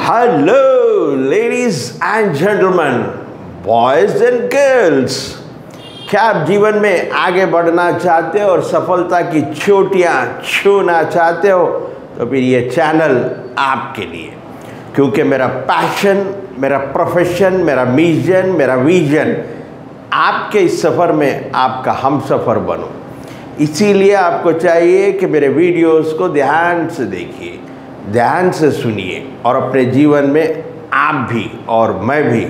Hello ladies and gentleman, boys and girls, क्या आप जीवन में आगे बढ़ना चाहते हो और सफलता की चोटियां छूना चाहते हो? तो फिर ये चैनल आपके लिए, क्योंकि मेरा पैशन, मेरा प्रोफेशन, मेरा मिशन, मेरा विजन आपके इस सफ़र में आपका हम सफ़र बनो। इसीलिए आपको चाहिए कि मेरे वीडियोस को ध्यान से देखिए, ध्यान से सुनिए और अपने जीवन में आप भी और मैं भी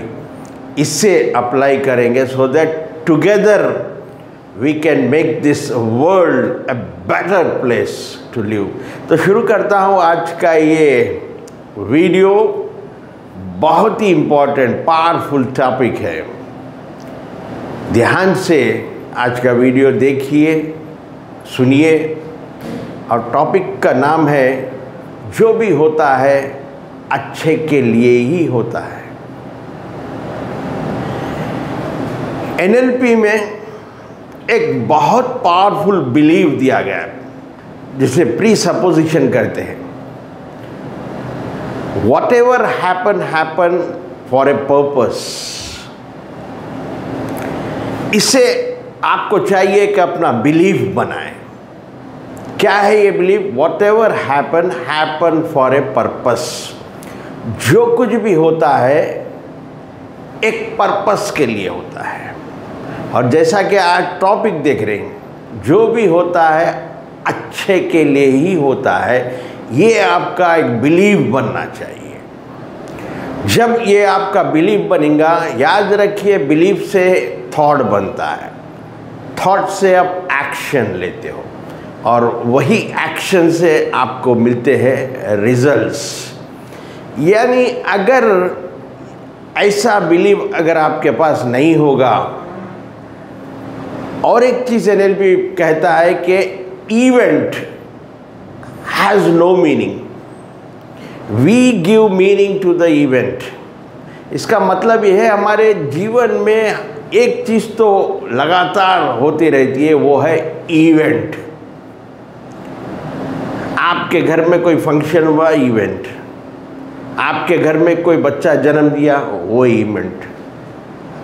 इससे अप्लाई करेंगे, so that together we can make this world a better place to live. तो शुरू करता हूँ आज का ये वीडियो। बहुत ही इम्पोर्टेंट पावरफुल टॉपिक है। ध्यान से आज का वीडियो देखिए, सुनिए। और टॉपिक का नाम है, जो भी होता है अच्छे के लिए ही होता है। एनएलपी में एक बहुत पावरफुल बिलीव दिया गया है, जिसे प्री सपोजिशन कहते हैं। What ever happen for a purpose. इसे आपको चाहिए कि अपना बिलीव बनाएं। क्या है ये believe? What ever happen for a purpose. जो कुछ भी होता है एक पर्पस के लिए होता है। और जैसा कि आज टॉपिक देख रहे हैं, जो भी होता है अच्छे के लिए ही होता है, ये आपका एक बिलीव बनना चाहिए। जब ये आपका बिलीव बनेगा, याद रखिए, बिलीव से थॉट बनता है, थॉट से आप एक्शन लेते हो और वही एक्शन से आपको मिलते हैं रिजल्ट्स। यानी अगर ऐसा बिलीव अगर आपके पास नहीं होगा, और एक चीज़ एनएलपी कहता है कि event has no meaning, we give meaning to the event. इसका मतलब यह है, हमारे जीवन में एक चीज़ तो लगातार होती रहती है, वो है इवेंट। आपके घर में कोई फंक्शन हुआ, इवेंट। आपके घर में कोई बच्चा जन्म दिया, वो इवेंट।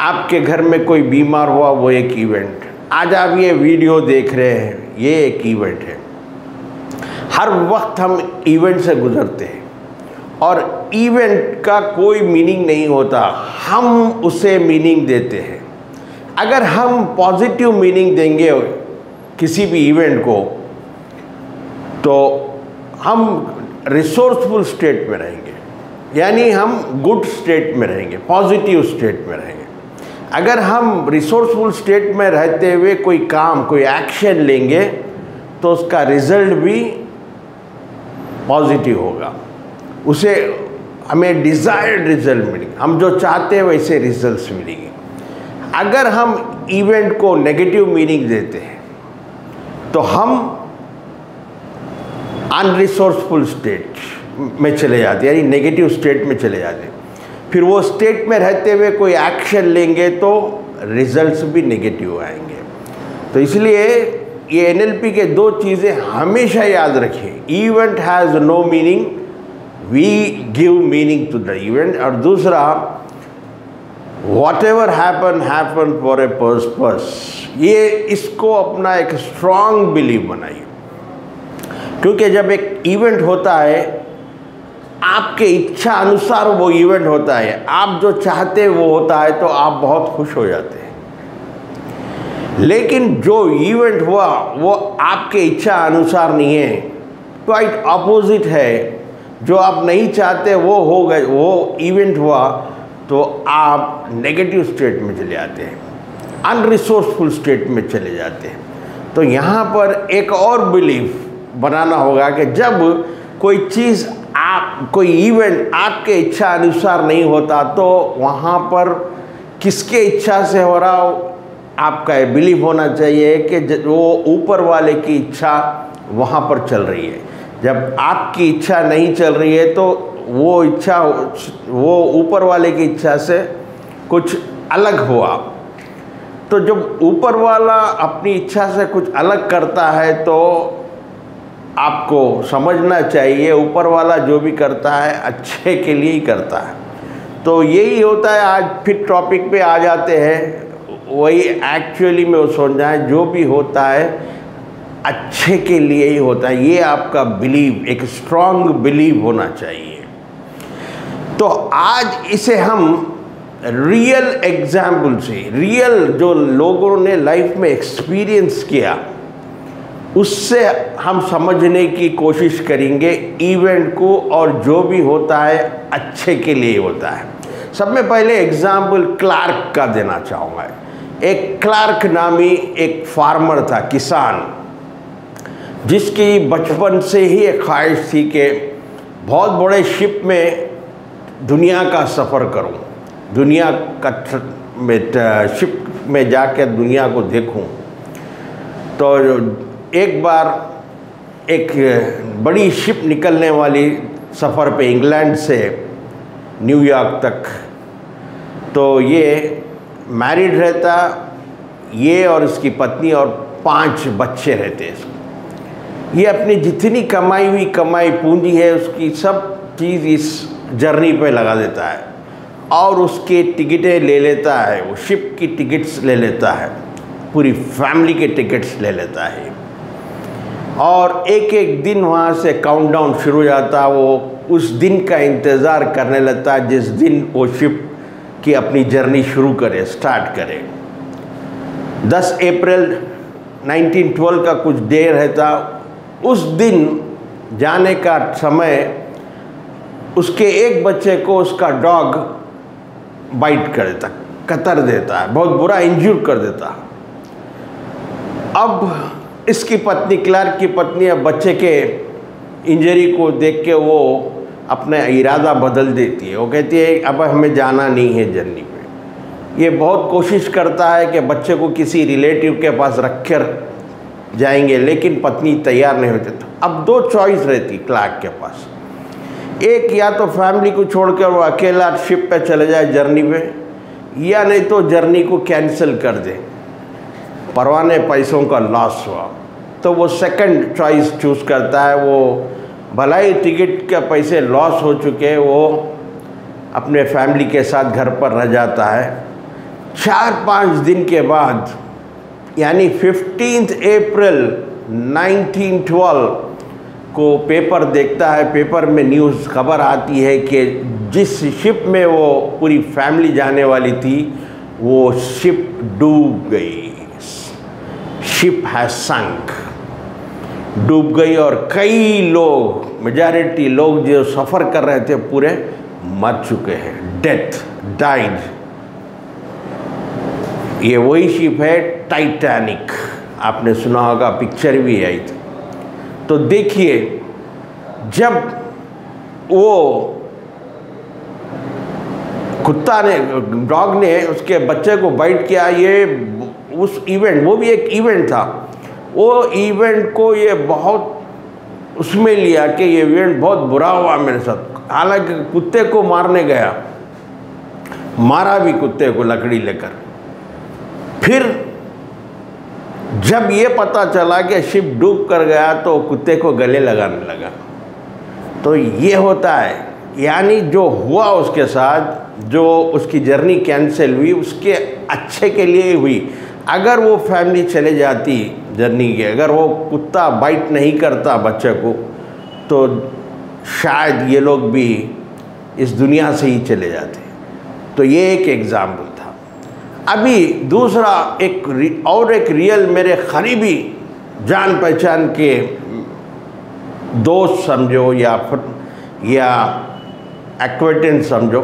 आपके घर में कोई बीमार हुआ, वो एक इवेंट। आज आप ये वीडियो देख रहे हैं, ये एक इवेंट है। हर वक्त हम इवेंट से गुजरते हैं और इवेंट का कोई मीनिंग नहीं होता, हम उसे मीनिंग देते हैं। अगर हम पॉजिटिव मीनिंग देंगे किसी भी इवेंट को, तो हम रिसोर्सफुल स्टेट में रहेंगे, यानी हम गुड स्टेट में रहेंगे, पॉजिटिव स्टेट में रहेंगे। अगर हम रिसोर्सफुल स्टेट में रहते हुए कोई काम, कोई एक्शन लेंगे, तो उसका रिजल्ट भी पॉजिटिव होगा। उसे हमें डिज़ायर्ड रिजल्ट मिलेंगे, हम जो चाहते हैं वैसे रिजल्ट्स मिलेंगे। अगर हम इवेंट को नेगेटिव मीनिंग देते हैं, तो हम अनरिसोर्सफुल स्टेट में चले जाते हैं, यानी नेगेटिव स्टेट में चले जाते हैं। फिर वो स्टेट में रहते हुए कोई एक्शन लेंगे तो रिजल्ट्स भी नेगेटिव आएंगे। तो इसलिए ये एनएलपी के दो चीज़ें हमेशा याद रखिए। Event has no meaning, we give meaning to the event. और दूसरा, whatever happen for a purpose. ये इसको अपना एक स्ट्रॉन्ग बिलीव बनाइए, क्योंकि जब एक इवेंट होता है, आपके इच्छा अनुसार वो इवेंट होता है, आप जो चाहते हैं वो होता है, तो आप बहुत खुश हो जाते हैं। लेकिन जो इवेंट हुआ वो आपके इच्छा अनुसार नहीं है, क्वाइट अपोजिट है। जो आप नहीं चाहते वो हो गए, वो इवेंट हुआ, तो आप नेगेटिव स्टेट में चले जाते हैं, अनरिसोर्सफुल स्टेट में चले जाते हैं। तो यहाँ पर एक और बिलीव बनाना होगा कि जब कोई चीज़, कोई इवेंट आपके इच्छा अनुसार नहीं होता, तो वहाँ पर किसके इच्छा से हो रहा हो, आपका ये बिलीव होना चाहिए कि वो ऊपर वाले की इच्छा वहाँ पर चल रही है। जब आपकी इच्छा नहीं चल रही है, तो वो इच्छा, वो ऊपर वाले की इच्छा से कुछ अलग हुआ। तो जब ऊपर वाला अपनी इच्छा से कुछ अलग करता है, तो आपको समझना चाहिए ऊपर वाला जो भी करता है अच्छे के लिए ही करता है। तो यही होता है। आज फिर टॉपिक पे आ जाते हैं, वही एक्चुअली में वो समझना है जो भी होता है अच्छे के लिए ही होता है। ये आपका बिलीव, एक स्ट्रॉन्ग बिलीव होना चाहिए। तो आज इसे हम रियल एग्जाम्पल से, रियल जो लोगों ने लाइफ में एक्सपीरियंस किया उससे हम समझने की कोशिश करेंगे इवेंट को, और जो भी होता है अच्छे के लिए होता है। सब में पहले एग्जाम्पल क्लार्क का देना चाहूँगा। एक क्लार्क नामी एक फार्मर था, किसान, जिसकी बचपन से ही एक ख्वाहिश थी कि बहुत बड़े शिप में दुनिया का सफ़र करूं, दुनिया का शिप में जाकर दुनिया को देखूं। तो एक बार एक बड़ी शिप निकलने वाली सफ़र पे इंग्लैंड से न्यूयॉर्क तक, तो ये मैरिड रहता, ये और इसकी पत्नी और 5 बच्चे रहते इसको। ये अपनी जितनी कमाई पूंजी है उसकी सब चीज़ इस जर्नी पे लगा देता है और उसके टिकटें ले लेता है, वो शिप की टिकट्स ले लेता है, पूरी फैमिली के टिकट्स ले लेता है। और एक एक दिन वहाँ से काउंटडाउन शुरू हो जाता, वो उस दिन का इंतज़ार करने लगता है जिस दिन वो शिप की अपनी जर्नी शुरू करे, स्टार्ट करे। 10 अप्रैल 1912 का कुछ डे रहता। उस दिन जाने का समय उसके एक बच्चे को उसका डॉग बाइट कर देता, कतर देता है, बहुत बुरा इंजूर कर देता। अब इसकी पत्नी, क्लार्क की पत्नी, अब बच्चे के इंजरी को देख के वो अपना इरादा बदल देती है। वो कहती है अब हमें जाना नहीं है जर्नी पे। ये बहुत कोशिश करता है कि बच्चे को किसी रिलेटिव के पास रख कर जाएंगे, लेकिन पत्नी तैयार नहीं होती। अब 2 चॉइस रहती क्लार्क के पास, एक या तो फैमिली को छोड़कर वो अकेला शिप पे चले जाए जर्नी पे, या नहीं तो जर्नी को कैंसिल कर दे, परवाने पैसों का लॉस हुआ। तो वो सेकंड चॉइस चूज़ करता है। वो भला ही टिकट के पैसे लॉस हो चुके, वो अपने फैमिली के साथ घर पर रह जाता है। 4-5 दिन के बाद, यानी 15 अप्रैल 1912 को पेपर देखता है। पेपर में न्यूज़ खबर आती है कि जिस शिप में वो पूरी फैमिली जाने वाली थी वो शिप डूब गई, शिप हैज संक, डूब गई। और कई लोग, मेजॉरिटी लोग जो सफ़र कर रहे थे पूरे मर चुके हैं, डेथ, डाइड। ये वही शिप है टाइटैनिक, आपने सुना होगा, पिक्चर भी आई थी। तो देखिए, जब वो कुत्ता ने, डॉग ने उसके बच्चे को बाइट किया, ये उस इवेंट, वो भी एक इवेंट था, वो इवेंट को ये बहुत उसमें लिया कि ये इवेंट बहुत बुरा हुआ मेरे साथ। हालांकि कुत्ते को मारने गया, मारा भी कुत्ते को लकड़ी लेकर। फिर जब ये पता चला कि शिप डूब कर गया तो कुत्ते को गले लगाने लगा। तो ये होता है, यानी जो हुआ उसके साथ, जो उसकी जर्नी कैंसिल हुई, उसके अच्छे के लिए हुई। अगर वो फैमिली चले जाती जर्नी के, अगर वो कुत्ता बाइट नहीं करता बच्चे को, तो शायद ये लोग भी इस दुनिया से ही चले जाते। तो ये एक एग्ज़ाम्पल था। अभी दूसरा एक रियल मेरे करीबी जान पहचान के दोस्त समझो या एक्वेंटेंस समझो,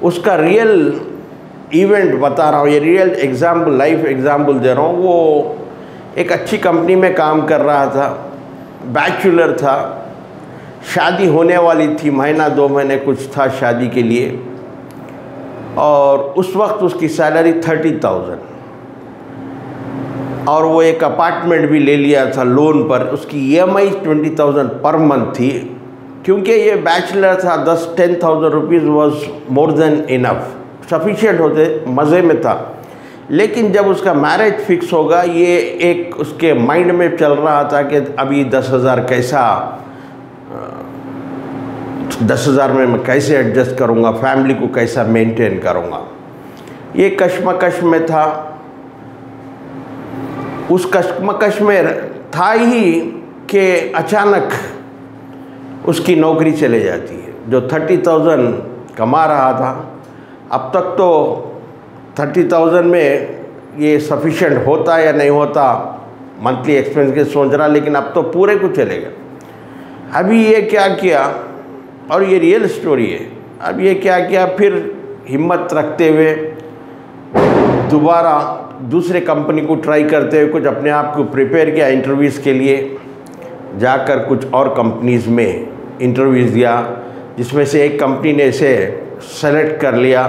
उसका रियल इवेंट बता रहा हूँ, ये रियल एग्जाम्पल, लाइफ एग्जाम्पल दे रहा हूँ। वो एक अच्छी कंपनी में काम कर रहा था, बैचलर था, शादी होने वाली थी, 1-2 महीने कुछ था शादी के लिए, और उस वक्त उसकी सैलरी 30,000, और वो एक अपार्टमेंट भी ले लिया था लोन पर। उसकी EMI 20,000 पर मंथ थी। क्योंकि ये बैचलर था, 10-10,000 rupees was more than enough, sufficient होते, मज़े में था। लेकिन जब उसका मैरिज फिक्स होगा, ये एक उसके माइंड में चल रहा था कि अभी 10,000 कैसा 10,000 में मैं कैसे एडजस्ट करूँगा, फैमिली को कैसा मेंटेन करूँगा, ये कश्मकश में था। उस कश्मकश में था ही कि अचानक उसकी नौकरी चले जाती है। जो 30,000 कमा रहा था, अब तक तो 30,000 में ये सफिशेंट होता या नहीं होता, मंथली एक्सपेंस के सोच रहा, लेकिन अब तो पूरे को चलेगा। अभी ये क्या किया, और ये रियल स्टोरी है, अब ये क्या किया, फिर हिम्मत रखते हुए दोबारा दूसरे कंपनी को ट्राई करते हुए कुछ अपने आप को प्रिपेयर किया इंटरव्यूज़ के लिए, जाकर कुछ और कंपनीज़ में इंटरव्यूज़ दिया, जिसमें से एक कंपनी ने इसे सेलेक्ट कर लिया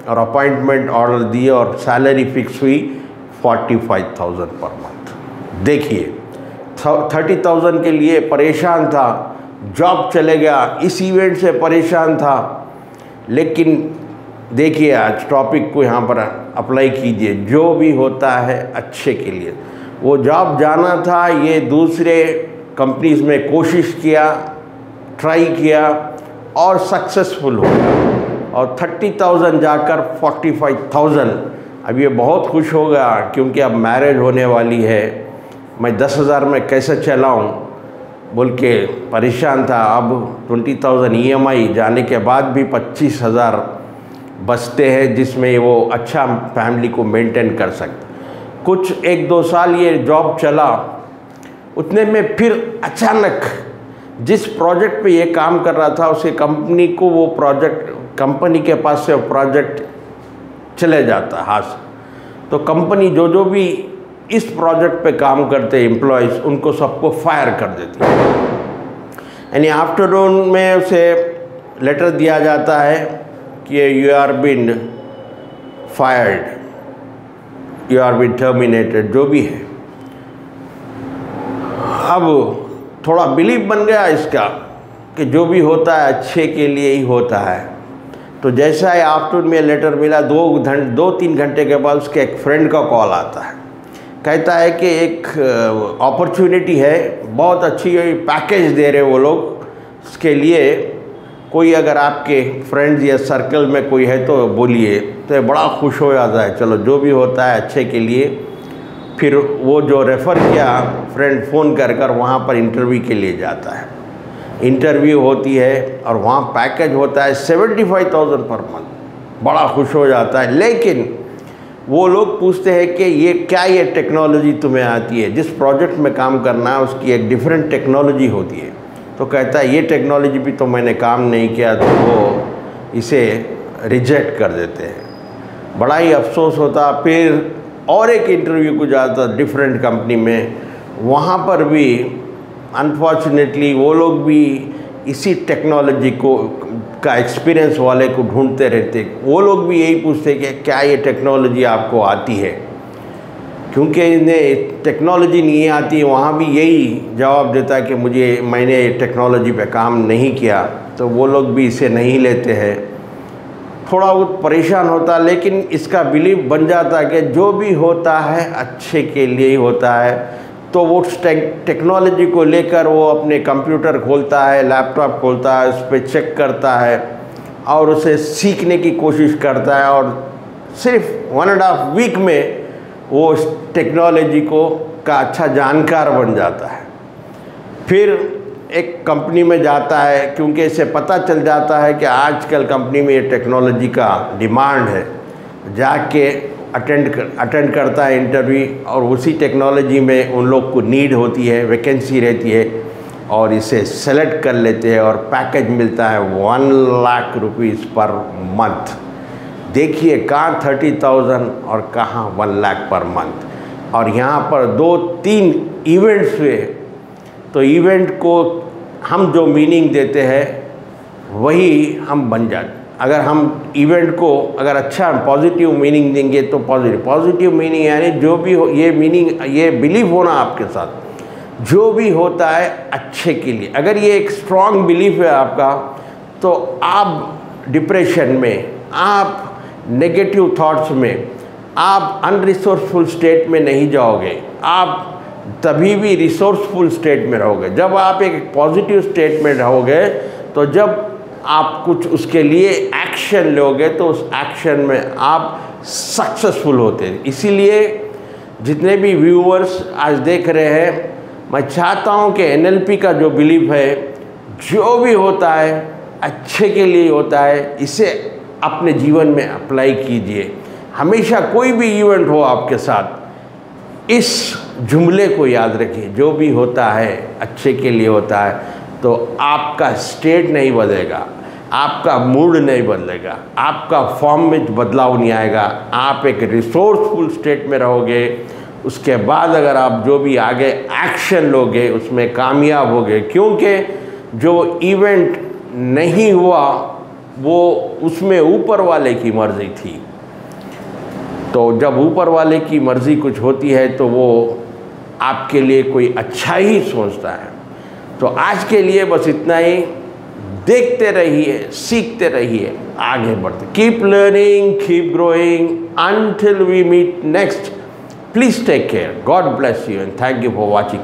और अपॉइंटमेंट ऑर्डर दिए और सैलरी फिक्स हुई 45,000 पर मंथ। देखिए 30,000 के लिए परेशान था, जॉब चले गया, इस इवेंट से परेशान था, लेकिन देखिए आज टॉपिक को यहाँ पर अप्लाई कीजिए। जो भी होता है अच्छे के लिए। वो जॉब जाना था, ये दूसरे कंपनीज़ में कोशिश किया, ट्राई किया और सक्सेसफुल हो गया, और 30,000 जाकर 45,000। अब ये बहुत खुश होगा क्योंकि अब मैरिज होने वाली है, मैं 10,000 में कैसे चलाऊँ बोल के परेशान था। अब 20,000 EMI जाने के बाद भी 25,000 बचते हैं, जिसमें वो अच्छा फैमिली को मेंटेन कर सकते। कुछ 1-2 साल ये जॉब चला, उतने में फिर अचानक जिस प्रोजेक्ट पे ये काम कर रहा था उसके कंपनी को वो प्रोजेक्ट, कंपनी के पास से वो प्रोजेक्ट चले जाता हाथ से। तो कंपनी जो भी इस प्रोजेक्ट पे काम करते एम्प्लॉयज़, उनको सबको फायर कर देती है। यानी आफ्टरनून में उसे लेटर दिया जाता है कि you are been fired, you are been terminated, जो भी है। अब थोड़ा बिलीव बन गया इसका कि जो भी होता है अच्छे के लिए ही होता है। तो जैसा ही आफ्टरनून में लेटर मिला, 2-3 घंटे के बाद उसके एक फ्रेंड का कॉल आता है, कहता है कि एक अपॉर्चुनिटी है, बहुत अच्छी पैकेज दे रहे वो लोग, उसके लिए कोई अगर आपके फ्रेंड्स या सर्कल में कोई है तो बोलिए। तो बड़ा खुश हो जाता है, चलो जो भी होता है अच्छे के लिए। फिर वो जो रेफ़र किया फ्रेंड फ़ोन कर वहाँ पर इंटरव्यू के लिए जाता है। इंटरव्यू होती है और वहाँ पैकेज होता है 75,000 पर मंथ। बड़ा खुश हो जाता है, लेकिन वो लोग पूछते हैं कि ये टेक्नोलॉजी तुम्हें आती है, जिस प्रोजेक्ट में काम करना है उसकी एक डिफरेंट टेक्नोलॉजी होती है। तो कहता है ये टेक्नोलॉजी भी तो मैंने काम नहीं किया, तो वो इसे रिजेक्ट कर देते हैं। बड़ा ही अफसोस होता। फिर और एक इंटरव्यू को जाता डिफरेंट कंपनी में, वहाँ पर भी अनफॉर्चुनेटली वो लोग भी इसी टेक्नोलॉजी का एक्सपीरियंस वाले को ढूंढते रहते। वो लोग भी यही पूछते कि क्या ये टेक्नोलॉजी आपको आती है, क्योंकि इन्हें टेक्नोलॉजी नहीं आती है। वहाँ भी यही जवाब देता है कि मैंने टेक्नोलॉजी पे काम नहीं किया, तो वो लोग भी इसे नहीं लेते हैं। थोड़ा बहुत परेशान होता, लेकिन इसका बिलीव बन जाता है कि जो भी होता है अच्छे के लिए ही होता है। तो वो टेक्नोलॉजी को लेकर वो अपने कंप्यूटर खोलता है, लैपटॉप खोलता है, उस पर चेक करता है और उसे सीखने की कोशिश करता है, और सिर्फ 1.5 वीक में वो उस टेक्नोलॉजी का अच्छा जानकार बन जाता है। फिर एक कंपनी में जाता है, क्योंकि इसे पता चल जाता है कि आजकल कंपनी में ये टेक्नोलॉजी का डिमांड है। जाके अटेंड करता है इंटरव्यू, और उसी टेक्नोलॉजी में उन लोग को नीड होती है, वैकेंसी रहती है, और इसे सेलेक्ट कर लेते हैं और पैकेज मिलता है 1 लाख रुपीज़ पर मंथ। देखिए कहाँ 30,000 और कहाँ 1 लाख पर मंथ। और यहाँ पर 2-3 इवेंट्स हुए, तो इवेंट को हम जो मीनिंग देते हैं वही हम बन जाते। अगर हम इवेंट को अगर अच्छा पॉजिटिव मीनिंग देंगे तो पॉजिटिव मीनिंग, यानी जो भी हो, ये मीनिंग, ये बिलीव होना आपके साथ, जो भी होता है अच्छे के लिए। अगर ये एक स्ट्रॉन्ग बिलीफ है आपका, तो आप डिप्रेशन में, आप नेगेटिव थॉट्स में, आप अनरिसोर्सफुल स्टेट में नहीं जाओगे, आप तभी भी रिसोर्सफुल स्टेट में रहोगे। जब आप एक पॉजिटिव स्टेट में रहोगे तो जब आप कुछ उसके लिए एक्शन लोगे तो उस एक्शन में आप सक्सेसफुल होते हैं। इसीलिए जितने भी व्यूअर्स आज देख रहे हैं, मैं चाहता हूं कि एनएलपी का जो बिलीफ है, जो भी होता है अच्छे के लिए होता है, इसे अपने जीवन में अप्लाई कीजिए। हमेशा कोई भी इवेंट हो आपके साथ, इस जुमले को याद रखिए, जो भी होता है अच्छे के लिए होता है। तो आपका स्टेट नहीं बदलेगा, आपका मूड नहीं बदलेगा, आपका फॉर्म में बदलाव नहीं आएगा, आप एक रिसोर्सफुल स्टेट में रहोगे। उसके बाद अगर आप जो भी आगे एक्शन लोगे उसमें कामयाब होगे, क्योंकि जो इवेंट नहीं हुआ वो उसमें ऊपर वाले की मर्ज़ी थी। तो जब ऊपर वाले की मर्ज़ी कुछ होती है तो वो आपके लिए कोई अच्छा ही सोचता है। तो आज के लिए बस इतना ही। देखते रहिए, सीखते रहिए, आगे बढ़ते। Keep learning, keep growing until we meet next. Please take care. God bless you and thank you for watching.